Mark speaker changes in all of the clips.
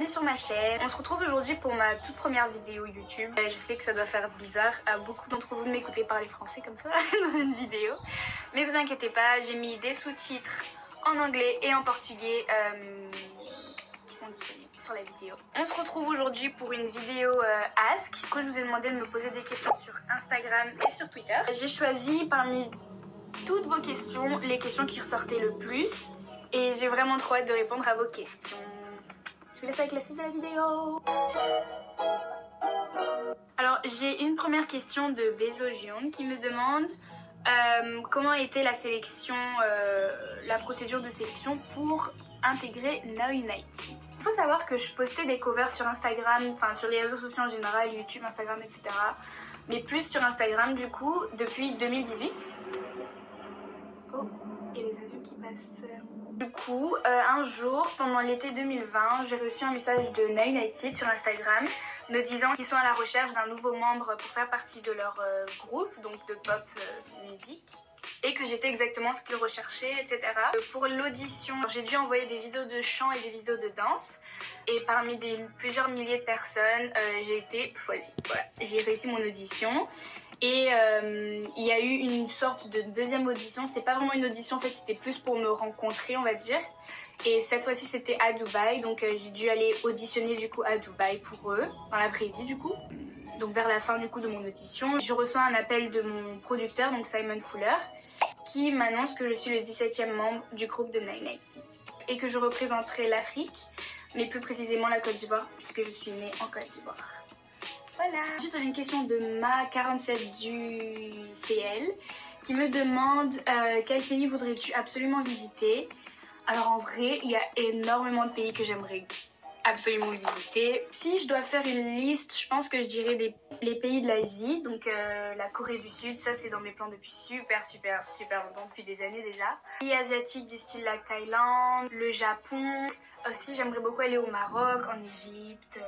Speaker 1: Sur ma chaîne. On se retrouve aujourd'hui pour ma toute première vidéo YouTube. Je sais que ça doit faire bizarre à beaucoup d'entre vous de m'écouter parler français comme ça dans une vidéo. Mais vous inquiétez pas, j'ai mis des sous-titres en anglais et en portugais qui sont disponibles sur la vidéo. On se retrouve aujourd'hui pour une vidéo Ask. Du coup, je vous ai demandé de me poser des questions sur Instagram et sur Twitter. J'ai choisi parmi toutes vos questions, les questions qui ressortaient le plus. Et j'ai vraiment trop hâte de répondre à vos questions. Je vous laisse avec la suite de la vidéo. Alors, j'ai une première question de Bezogion qui me demande comment était la sélection, la procédure de sélection pour intégrer Now United. Il faut savoir que je postais des covers sur Instagram, enfin sur les réseaux sociaux en général, YouTube, Instagram, etc. Mais plus sur Instagram du coup depuis 2018. Oh, et les avions qui passent. Du coup, un jour, pendant l'été 2020, j'ai reçu un message de Now United sur Instagram me disant qu'ils sont à la recherche d'un nouveau membre pour faire partie de leur groupe, donc de pop musique, et que j'étais exactement ce qu'ils recherchaient, etc. Pour l'audition, j'ai dû envoyer des vidéos de chant et des vidéos de danse, et parmi plusieurs milliers de personnes, j'ai été choisie. Voilà, j'ai réussi mon audition. Et il y a eu une sorte de deuxième audition. C'est pas vraiment une audition, en fait, c'était plus pour me rencontrer, on va dire. Et cette fois-ci, c'était à Dubaï. Donc, j'ai dû aller auditionner, du coup, à Dubaï pour eux, dans l'après-midi, du coup. Donc, vers la fin, du coup, de mon audition, je reçois un appel de mon producteur, donc Simon Fuller, qui m'annonce que je suis le 17e membre du groupe de Now United et que je représenterai l'Afrique, mais plus précisément la Côte d'Ivoire, puisque je suis née en Côte d'Ivoire. Voilà. Ensuite, on a une question de Ma47 du CL qui me demande quel pays voudrais-tu absolument visiter. Alors en vrai, il y a énormément de pays que j'aimerais absolument visiter. Si je dois faire une liste, je pense que je dirais les pays de l'Asie, donc la Corée du Sud, ça c'est dans mes plans depuis super longtemps, depuis des années déjà. Les pays asiatiques du style la Thaïlande, le Japon. Aussi, j'aimerais beaucoup aller au Maroc, en Égypte.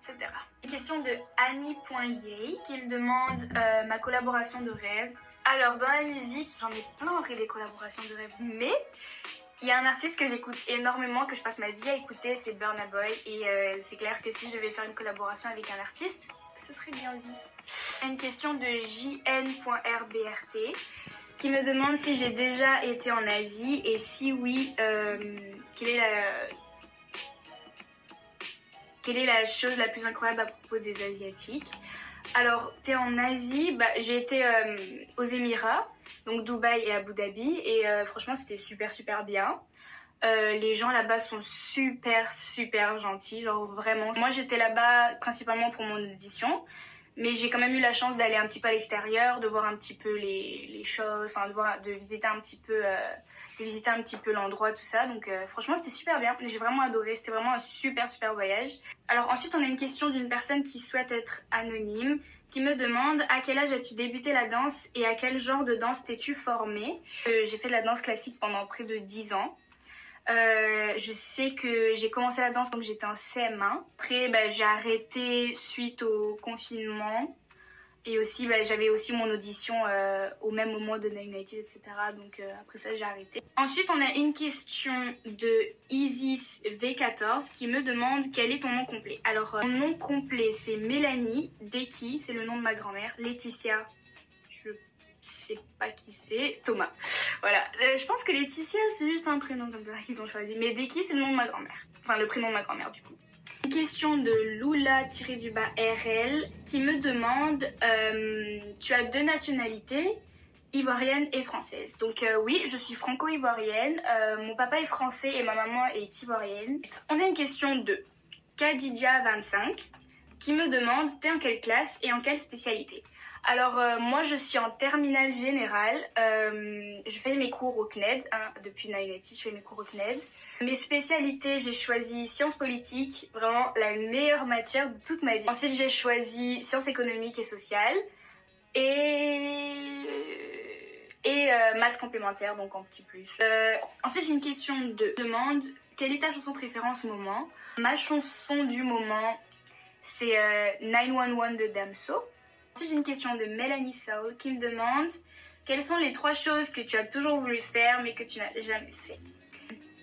Speaker 1: Etc. Une question de Annie.yay qui me demande ma collaboration de rêve. Alors dans la musique, j'en ai plein en vrai des collaborations de rêve, mais il y a un artiste que j'écoute énormément, que je passe ma vie à écouter, c'est Burna Boy, et c'est clair que si je devais faire une collaboration avec un artiste, ce serait bien lui. Une question de jn.rbrt qui me demande si j'ai déjà été en Asie et si oui, quelle est la chose la plus incroyable à propos des Asiatiques? Alors, t'es en Asie, j'ai été aux Émirats, donc Dubaï et Abu Dhabi, et franchement c'était super bien. Les gens là-bas sont super gentils, genre vraiment. Moi j'étais là-bas principalement pour mon audition, mais j'ai quand même eu la chance d'aller un petit peu à l'extérieur, de voir un petit peu les choses, enfin de visiter un petit peu l'endroit, tout ça. Donc franchement c'était super bien, j'ai vraiment adoré, c'était vraiment un super voyage. Alors ensuite on a une question d'une personne qui souhaite être anonyme, qui me demande à quel âge as-tu débuté la danse et à quel genre de danse t'es-tu formée. J'ai fait de la danse classique pendant près de 10 ans. Je sais que j'ai commencé la danse quand j'étais en CM1. Après j'ai arrêté suite au confinement. Et aussi, j'avais aussi mon audition au même moment de Now United, etc. Donc après ça, j'ai arrêté. Ensuite, on a une question de Isis V14 qui me demande quel est ton nom complet. Alors, mon nom complet, c'est Mélanie Deki, c'est le nom de ma grand-mère. Laetitia, je sais pas qui c'est. Thomas. Voilà. Je pense que Laetitia, c'est juste un prénom comme ça qu'ils ont choisi. Mais Deki, c'est le nom de ma grand-mère. Enfin, le prénom de ma grand-mère, du coup. Une question de Lula-RL qui me demande tu as 2 nationalités, ivoirienne et française. Donc oui, je suis franco-ivoirienne, mon papa est français et ma maman est ivoirienne. On a une question de Kadidja25 qui me demande t'es en quelle classe et en quelle spécialité. Alors moi je suis en terminale générale, je fais mes cours au CNED, depuis Now United je fais mes cours au CNED. Mes spécialités, j'ai choisi sciences politiques, vraiment la meilleure matière de toute ma vie. Ensuite j'ai choisi sciences économiques et sociales et maths complémentaires, donc en petit plus. Ensuite j'ai une question de demande quelle est ta chanson préférée en ce moment. Ma chanson du moment c'est 911 de Damso. Ensuite, j'ai une question de Mélanie Soul qui me demande quelles sont les 3 choses que tu as toujours voulu faire mais que tu n'as jamais fait.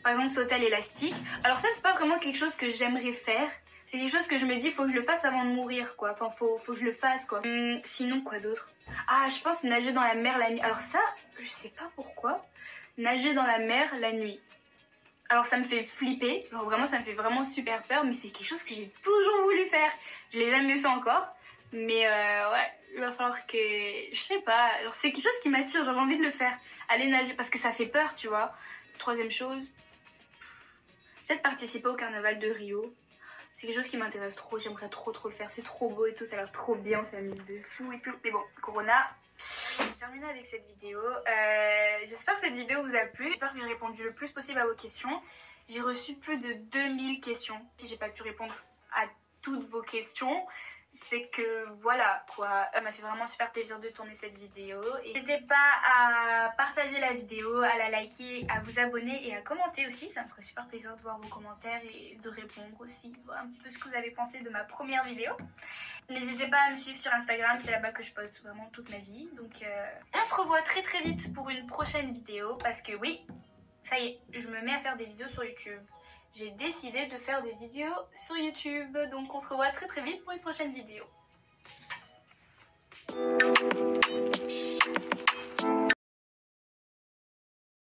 Speaker 1: Par exemple sauter à l'élastique. Alors ça c'est pas vraiment quelque chose que j'aimerais faire. C'est quelque chose que je me dis faut que je le fasse avant de mourir quoi. Enfin faut que je le fasse quoi. Sinon quoi d'autre? Ah je pense nager dans la mer la nuit. Alors ça je sais pas pourquoi. Nager dans la mer la nuit. Alors ça me fait flipper. Genre vraiment ça me fait vraiment super peur. Mais c'est quelque chose que j'ai toujours voulu faire. Je l'ai jamais fait encore. Mais ouais il va falloir que... Je sais pas. Alors c'est quelque chose qui m'attire. J'ai envie de le faire. Aller nager parce que ça fait peur tu vois. Troisième chose. Peut-être participer au carnaval de Rio. C'est quelque chose qui m'intéresse trop, j'aimerais trop le faire, c'est trop beau et tout, ça a l'air trop bien, c'est une mise de fou et tout. Mais bon, Corona, j'ai terminé avec cette vidéo. J'espère que cette vidéo vous a plu, j'espère que j'ai répondu le plus possible à vos questions. J'ai reçu plus de 2000 questions. Si j'ai pas pu répondre à toutes vos questions, c'est que voilà quoi, ça m'a fait vraiment super plaisir de tourner cette vidéo. Et n'hésitez pas à partager la vidéo, à la liker, à vous abonner et à commenter aussi, ça me ferait super plaisir de voir vos commentaires et de répondre aussi, de voir un petit peu ce que vous avez pensé de ma première vidéo. N'hésitez pas à me suivre sur Instagram, c'est là-bas que je poste vraiment toute ma vie. Donc on se revoit très vite pour une prochaine vidéo parce que oui, ça y est, je me mets à faire des vidéos sur YouTube. J'ai décidé de faire des vidéos sur YouTube. Donc on se revoit très vite pour une prochaine vidéo.